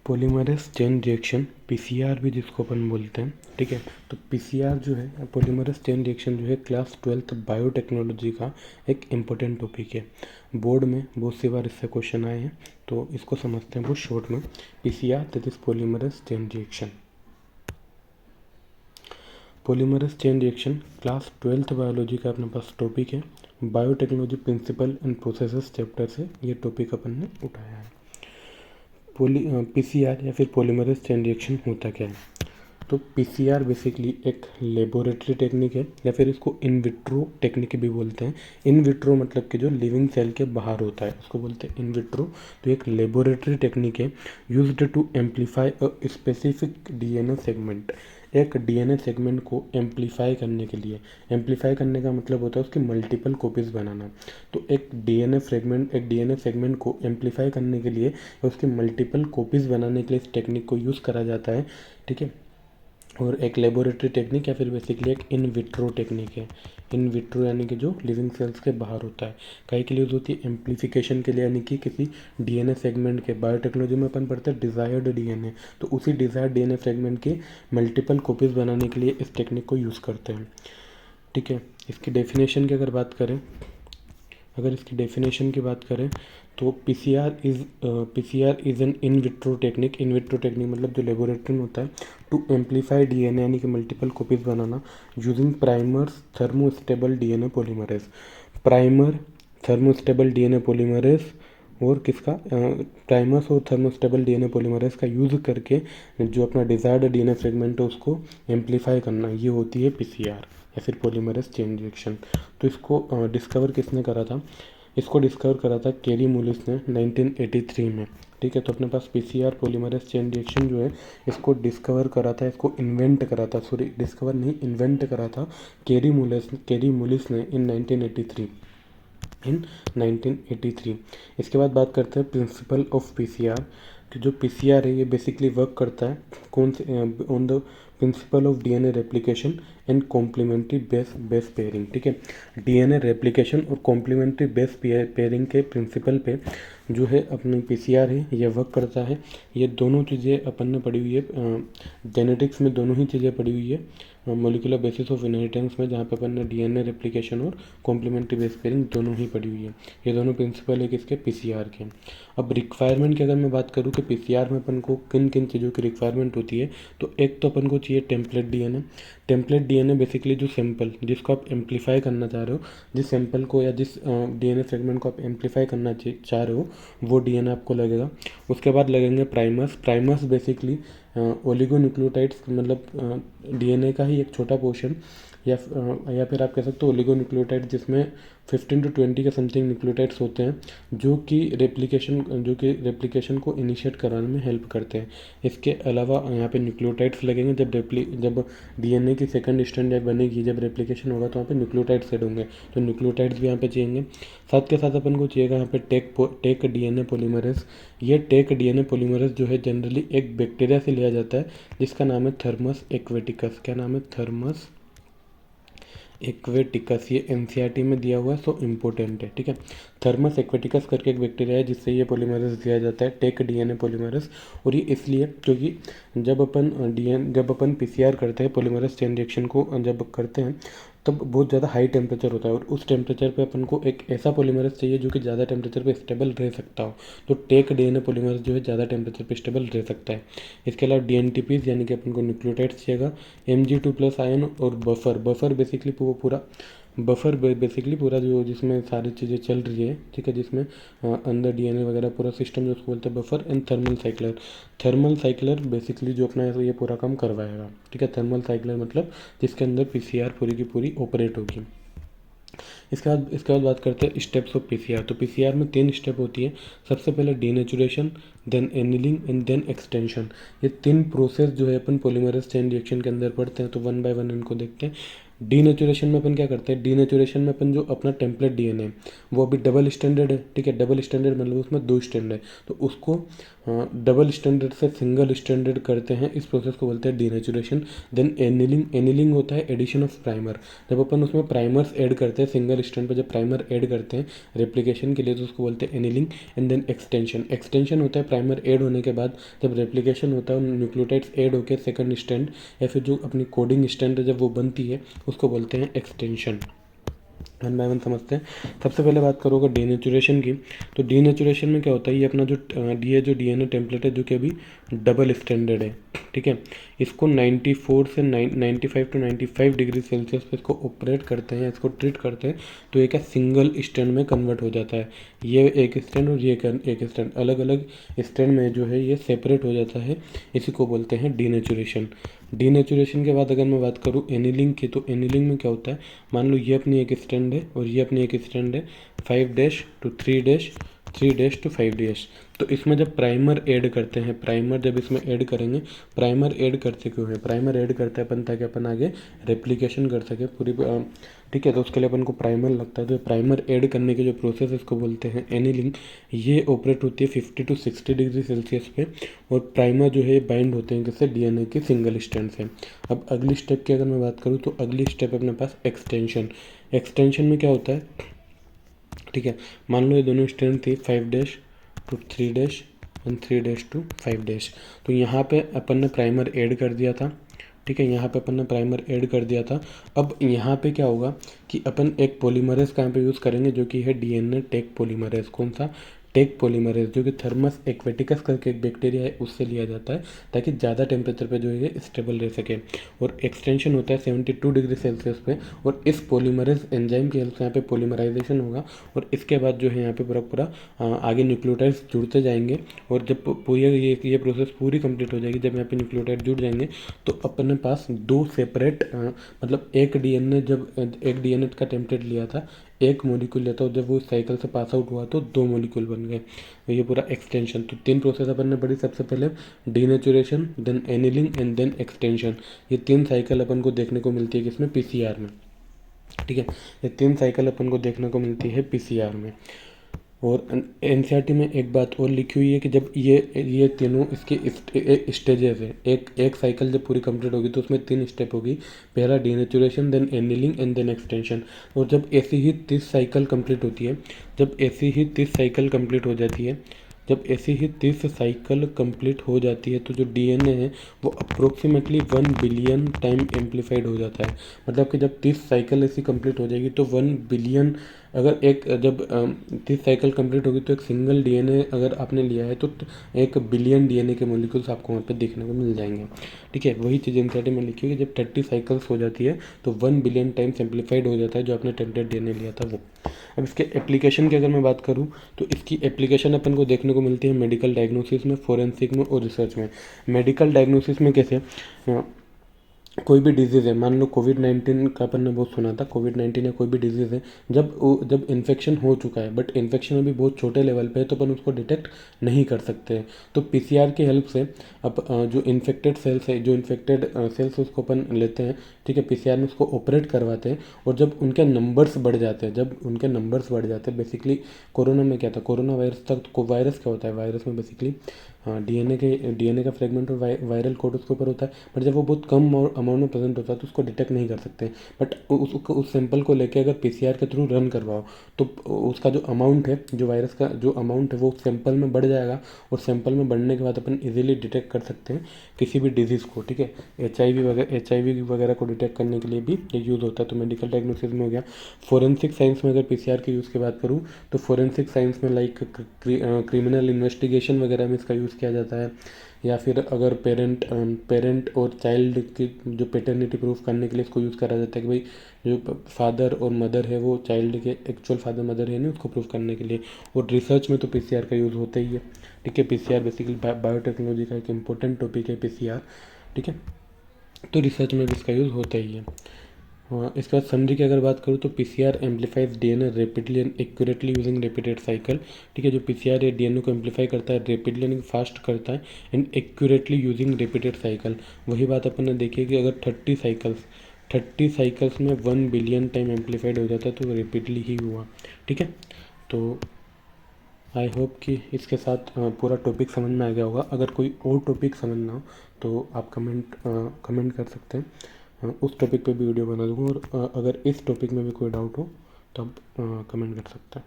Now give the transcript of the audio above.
Polymerase chain reaction PCR भी जिसको अपन बोलते हैं, ठीक है। तो पीसीआर जो है पॉलीमरेज चेन रिएक्शन जो है क्लास 12th बायोटेक्नोलॉजी का एक इम्पोर्टेंट टॉपिक है। बोर्ड में बहुत सी बार इससे क्वेश्चन आए हैं, तो इसको समझते हैं बहुत शॉर्ट में। PCR that is polymerase chain reaction. Polymerase chain reaction class 12th biology का अपने पास टॉपिक है। Biotechnology principle and processes chapter से ये टॉपिक अपन ने उठाया है। पीसीआर या फिर पॉलीमरेज चेन रिएक्शन होता क्या है? तो पीसीआर बेसिकली एक लेबोरेटरी टेक्निक है, या फिर इसको इन विट्रो टेक्निक भी बोलते हैं। इन विट्रो मतलब कि जो लिविंग सेल के बाहर होता है उसको बोलते हैं इन विट्रो। तो एक लेबोरेटरी टेक्निक है used to amplify a specific DNA segment. एक डीएनए सेगमेंट को एम्पलीफाई करने के लिए, एम्पलीफाई करने का मतलब होता है उसकी मल्टीपल कॉपीज बनाना। तो एक डीएनए सेगमेंट को एम्पलीफाई करने के लिए, उसकी मल्टीपल कॉपीज बनाने के लिए इस टेक्निक को यूज़ करा जाता है, ठीक है। और एक लेबोरेटरी टेक्निक या फिर बेसिकली एक इन विट्रो टेक्निक है। इन विट्रो यानी कि जो लिविंग सेल्स के बाहर होता है। काहे के लिए यूज़ होती है? एम्प्लीफिकेशन के लिए, यानी कि किसी डीएनए सेगमेंट के, बायोटेक्नोलॉजी में अपन पढ़ते हैं डिज़ायर्ड डीएनए, तो उसी डिज़ायर्ड डीएनए सेगमेंट के मल्टीपल कॉपीज बनाने के लिए इस टेक्निक को यूज़ करते हैं, ठीक है। इसकी डेफिनेशन की अगर बात करें, इसकी डेफिनेशन की बात करें तो PCR is an in vitro technique. In vitro technique मतलब जो लेबोरेटरी में होता है टू एम्पलीफाई डीएनए यानी कि मल्टीपल कॉपीज बनाना using primers thermostable DNA polymerase. Primer, thermostable DNA polymerase और किसका? प्राइमर्स और थर्मोस्टेबल डीएनए पॉलीमरेज का यूज़ करके जो अपना डिजायर्ड डीएनए फ्रेगमेंट है उसको एम्पलीफाई करना, ये होती है पीसीआर या फिर पॉलीमरेज चेन रिएक्शन। तो इसको डिस्कवर किसने करा था? इसको डिस्कवर करा था केरी मुलिस ने 1983 में, ठीक है। तो अपने पास पीसीआर पॉलीमरेज चेन रिएक्शन जो है इसको डिस्कवर करा था, इसको इन्वेंट करा था, सॉरी डिस्कवर नहीं इन्वेंट करा था केरी मुलिस ने इन 1983। इसके बाद बात करते हैं प्रिंसिपल ऑफ पीसीआर। कि जो पीसीआर है ये बेसिकली वर्क करता है कौन से? On the principle of DNA replication and complementary base pairing, ठीक है। डीएनए रेप्लिकेशन और कॉम्प्लीमेंट्री बेस पेयरिंग के प्रिंसिपल पे जो है अपनी पीसीआर है ये वर्क करता है। ये दोनों चीज़ें अपन ने पढ़ी हुई है जेनेटिक्स में, दोनों ही चीज़ें पढ़ी हुई है मोलिकुलर बेसिस ऑफ इनहेरिटेंस में, जहाँ पे अपन ने डीएनए रेप्लिकेशन और कॉम्प्लीमेंट्री बेस पेयरिंग दोनों ही पढ़ी हुई है। ये दोनों प्रिंसिपल है किसके? पीसीआर के। अब रिक्वायरमेंट की अगर मैं बात करूँ कि पीसीआर में अपन को किन किन चीज़ों की रिक्वायरमेंट होती है, तो एक तो अपन को चाहिए template DNA. Template DNA basically जो सैंपल जिसको आप एम्पलीफाई करना चाह रहे हो, जिस सैंपल को या जिस डीएनए फ्रेगमेंट को आप एम्पलीफाई करना चाह रहे हो वो डीएनए आपको लगेगा। उसके बाद लगेंगे प्राइमर्स। प्राइमर्स बेसिकली ओलिगोन्यूक्लियोटाइड्स मतलब डीएनए का ही एक छोटा पोर्शन, या फिर आप कह सकते हो ओलिगोन्यूक्लियोटाइड जिसमें 15 to 20 के समथिंग न्यूक्लियोटाइड्स होते हैं जो कि रेप्लिकेशन को इनिशिएट कराने में हेल्प करते हैं। इसके अलावा यहाँ पे न्यूक्लियोटाइड्स लगेंगे जब डीएनए की सेकंड स्ट्रैंड जब बनेगी, जब रेप्लिकेशन होगा तो वहाँ पे न्यूक्लियोटाइड्स ऐड होंगे, तो न्यूक्लियोटाइड्स भी यहाँ पे चाहिए। साथ के साथ अपन को चाहिएगा यहाँ पे टेक डीएनए पॉलीमरेज। ये टेक डीएनए पॉलीमरेज जो है जनरली एक बैक्टीरिया से लिया जाता है जिसका नाम है थर्मस एक्वेटिकस। क्या नाम है? Thermus aquaticus. ये एनसीईआरटी में दिया हुआ है, सो इम्पोर्टेंट है, ठीक है। थर्मस एक्वेटिकस करके एक बैक्टीरिया है जिससे ये पॉलीमरेज दिया जाता है, टेक डीएनए पॉलीमरेज। और ये इसलिए क्योंकि जब अपन पीसीआर करते हैं, पॉलीमरेज चेन रिएक्शन को जब करते हैं तब बहुत ज़्यादा हाई टेम्परेचर होता है, और उस टेम्परेचर पे अपन को एक ऐसा पॉलीमरेज चाहिए जो कि ज़्यादा टेम्परेचर पे स्टेबल रह सकता हो। तो टेक डीएनए पॉलीमरेज जो है ज़्यादा टेम्परेचर पे स्टेबल रह सकता है। इसके अलावा डीएनटीपीज यानी कि अपन को न्यूक्लियोटाइड्स चाहिएगा, Mg2+ आयन और बफर बेसिकली पूरा बफर बेसिकली पूरा जो जिसमें सारी चीज़ें चल रही है, ठीक है, जिसमें अंदर डीएनए वगैरह पूरा सिस्टम जो उसको बोलते हैं buffer. And thermal cycler basically जो अपना ये पूरा काम करवाएगा, ठीक है। थर्मल साइक्लर मतलब जिसके अंदर पीसीआर पूरी की पूरी ऑपरेट होगी। इसके बाद बात करते हैं स्टेप्स ऑफ पीसीआर। तो पीसीआर में 3 स्टेप होती है। सबसे पहले denaturation, then annealing and then extension. ये 3 प्रोसेस जो है अपन पॉलीमरेज चेन रिएक्शन के अंदर पढ़ते हैं, तो वन बाय वन इनको देखते हैं। डीनेचुरेशन में अपन क्या करते हैं? डीनेचुरेशन में अपन जो अपना टेम्पलेट डीएनए वो अभी डबल स्टैंडर्ड है, ठीक है। डबल स्टैंडर्ड मतलब उसमें 2 स्टैंड है, तो उसको डबल स्टैंडर्ड से सिंगल स्टैंडर्ड करते हैं। इस प्रोसेस को बोलते हैं डीनेचुरेशन। देन एनिलिंग होता है एडिशन ऑफ प्राइमर। जब अपन उसमें प्राइमर्स ऐड करते हैं सिंगल स्टैंड पर, जब प्राइमर ऐड करते हैं रेप्लिकेशन के लिए, तो उसको बोलते हैं एनिलिंग। एंड देन एक्सटेंशन होता है प्राइमर ऐड होने के बाद जब रेप्लिकेशन होता है, न्यूक्लियोटाइड्स ऐड होकर सेकंड स्ट्रैंड या फिर जो अपनी कोडिंग स्ट्रैंड जब वो बनती है उसको बोलते हैं एक्सटेंशन। वन बाय वन समझते हैं। सबसे पहले बात करोगे डीनेचुरेशन की, तो डीनेचुरेशन में क्या होता है, ये अपना जो डीएनए टेम्पलेट है जो कि अभी डबल स्टैंडर्ड है, ठीक है, इसको 94 से 95 टू 95 डिग्री सेल्सियस पे इसको ऑपरेट करते हैं, इसको ट्रीट करते हैं, तो ये क्या सिंगल स्टैंड में कन्वर्ट हो जाता है। ये एक स्टैंड और ये एक स्टैंड अलग अलग स्टैंड में जो है ये सेपरेट हो जाता है, इसी को बोलते हैं डीनेचुरेशन। डीनेचुरेशन के बाद अगर मैं बात करूँ एनीलिंग की, तो एनीलिंग में क्या होता है, मान लो ये अपनी एक स्टैंड है और ये अपनी एक स्टैंड है 5 dash to 3 dash, 3 dash to 5 dash, तो इसमें जब प्राइमर ऐड करते हैं, प्राइमर जब इसमें ऐड करेंगे, प्राइमर ऐड करते क्यों है, प्राइमर ऐड करते हैं अपन ताकि अपन आगे रेप्लिकेशन कर सके पूरी, ठीक है, तो उसके लिए अपन को प्राइमर लगता है। तो प्राइमर ऐड करने के जो प्रोसेस इसको बोलते हैं एनीलिंग। ये ऑपरेट होती है 50 टू 60 डिग्री सेल्सियस पे, और प्राइमर जो है बाइंड होते हैं किससे, डीएनए के सिंगल स्ट्रैंड से। अब अगली स्टेप की अगर मैं बात करूँ तो अगली स्टेप अपने पास एक्सटेंशन। एक्सटेंशन में क्या होता है, ठीक है, मान लो ये दोनों स्ट्रैंड थी 5 dash to 3 dash and 3 dash to 5 dash, तो यहाँ पे अपन ने प्राइमर ऐड कर दिया था, ठीक है, यहाँ पे अपन ने प्राइमर ऐड कर दिया था। अब यहाँ पे क्या होगा कि अपन एक पॉलीमरेज का यहाँ पे यूज़ करेंगे जो कि है डीएनए टेक पॉलीमरेज। कौन सा, टेक पॉलीमरेज, जो कि थर्मस एक्वेटिकस करके एक बैक्टीरिया है उससे लिया जाता है ताकि ज़्यादा टेम्परेचर पे जो है ये स्टेबल रह सके। और एक्सटेंशन होता है 72 डिग्री सेल्सियस पे, और इस पॉलीमरेज एंजाइम की हेल्प से यहाँ पे पॉलीमराइजेशन होगा, और इसके बाद जो है यहाँ पे पूरा पूरा आगे न्यूक्लियोटाइड्स जुड़ते जाएंगे, और जब पूरी ये प्रोसेस पूरी कंप्लीट हो जाएगी, जब यहाँ पे न्यूक्लियोटाइड जुड़ जाएंगे तो अपने पास दो सेपरेट मतलब एक डीएनए, जब एक डीएनए का टेम्पलेट लिया था, एक मॉलिक्यूल लेता हूँ, जब वो साइकिल से पास आउट हुआ तो दो मॉलिक्यूल बन गए, तो ये पूरा एक्सटेंशन। तो तीन प्रोसेस अपन ने पढ़ी, सबसे पहले denaturation, then annealing and then extension. ये तीन साइकिल अपन को देखने को मिलती है किसमें, पीसीआर में, ठीक है, ये तीन साइकिल अपन को देखने को मिलती है पीसीआर में। और एनसीईआरटी में एक बात और लिखी हुई है कि जब ये तीनों इसके स्टेजेस है, एक साइकिल जब पूरी कंप्लीट होगी तो उसमें तीन स्टेप होगी, पहला denaturation, then annealing and then extension. और जब ऐसी ही 30 साइकिल कंप्लीट होती है, जब ऐसी ही 30 साइकिल कंप्लीट हो जाती है, जब ऐसी ही 30 साइकिल कंप्लीट हो जाती है तो जो डीएनए है वो अप्रोक्सीमेटली 1 बिलियन टाइम एम्पलीफाइड हो जाता है। मतलब कि जब 30 साइकिल ऐसी कंप्लीट हो जाएगी तो 1 बिलियन, अगर एक जब 30 साइकिल कंप्लीट होगी तो एक सिंगल डीएनए अगर आपने लिया है तो 1 बिलियन डीएनए के मॉलिक्यूल्स आपको वहाँ पे देखने को मिल जाएंगे, ठीक है। वही चीज़ एनसीईआरटी में लिखी हुई है कि जब 30 साइकिल्स हो जाती है तो 1 बिलियन टाइम सिंप्लीफाइड हो जाता है जो आपने टेम्पलेट डीएनए लिया था वो। अब इसके एप्लीकेशन की अगर मैं बात करूँ तो इसकी एप्लीकेशन अपन को देखने को मिलती है मेडिकल डायग्नोसिस में, फोरेंसिक में और रिसर्च में। मेडिकल डायग्नोसिस में कैसे, कोई भी डिजीज़ है, मान लो कोविड-19 का अपन ने बहुत सुना था, कोविड-19 या कोई भी डिजीज़ है, जब इन्फेक्शन हो चुका है बट इन्फेक्शन अभी बहुत छोटे लेवल पे है तो अपन उसको डिटेक्ट नहीं कर सकते हैं, तो पीसीआर की हेल्प से अब जो इन्फेक्टेड सेल्स है, जो इन्फेक्टेड सेल्स उसको अपन लेते हैं, ठीक है, पीसीआर में उसको ऑपरेट करवाते हैं, और जब उनके नंबर्स बढ़ जाते हैं, जब उनके नंबर्स बढ़ जाते हैं, बेसिकली कोरोना में क्या था, कोरोना वायरस तक को वायरस क्या होता है, वायरस में बेसिकली डीएनए का फ्रेगमेंट और वायरल कोड उसके ऊपर होता है, बट जब वो बहुत कम अमाउंट में प्रेजेंट होता है तो उसको डिटेक्ट नहीं कर सकते। बट उस सैंपल को लेके अगर पीसीआर के थ्रू रन करवाओ तो उसका जो अमाउंट है, जो वायरस का जो अमाउंट है वो सैंपल में बढ़ जाएगा, और सैंपल में बढ़ने के बाद अपन इजीली डिटेक्ट कर सकते हैं किसी भी डिजीज़ को, ठीक है। एचआईवी वगैरह को डिटेक्ट करने के लिए भी ये यूज़ होता है। तो मेडिकल डायग्नोसिस में हो गया। फोरेंसिक साइंस में अगर पीसीआर के यूज़ की बात करूँ तो फोरेंसिक साइंस में लाइक क्रिमिनल इन्वेस्टिगेशन वगैरह में इसका यूज़ किया जाता है, या फिर अगर पेरेंट और चाइल्ड की जो पेटर्निटी प्रूफ करने के लिए इसको यूज़ करा जाता है कि भाई जो फादर और मदर है वो चाइल्ड के एक्चुअल फादर मदर है नहीं, उसको प्रूफ करने के लिए। और रिसर्च में तो पीसीआर का यूज़ होता ही है, ठीक है। पीसीआर बेसिकली बायोटेक्नोलॉजी का एक इम्पोर्टेंट टॉपिक है पीसीआर, ठीक है, तो रिसर्च में भी इसका यूज़ होता ही है। हाँ, इसके बाद समरी की अगर बात करूँ तो PCR amplifies DNA rapidly and accurately using repeated cycle, ठीक है। जो पीसीआर है डीएनए को एम्पलीफाई करता है, रैपिडली यानी फास्ट करता है, and accurately using repeated cycle. वही बात अपन ने देखी है कि अगर 30 साइकिल्स में 1 बिलियन टाइम एम्पलीफाइड हो जाता है तो रैपिडली ही हुआ, ठीक है। तो आई होप कि इसके साथ पूरा टॉपिक समझ में आ गया होगा। अगर कोई और टॉपिक समझना हो तो आप कमेंट कर सकते हैं, उस टॉपिक पे भी वीडियो बना दूँगा। और अगर इस टॉपिक में भी कोई डाउट हो तो आप कमेंट कर सकते हैं।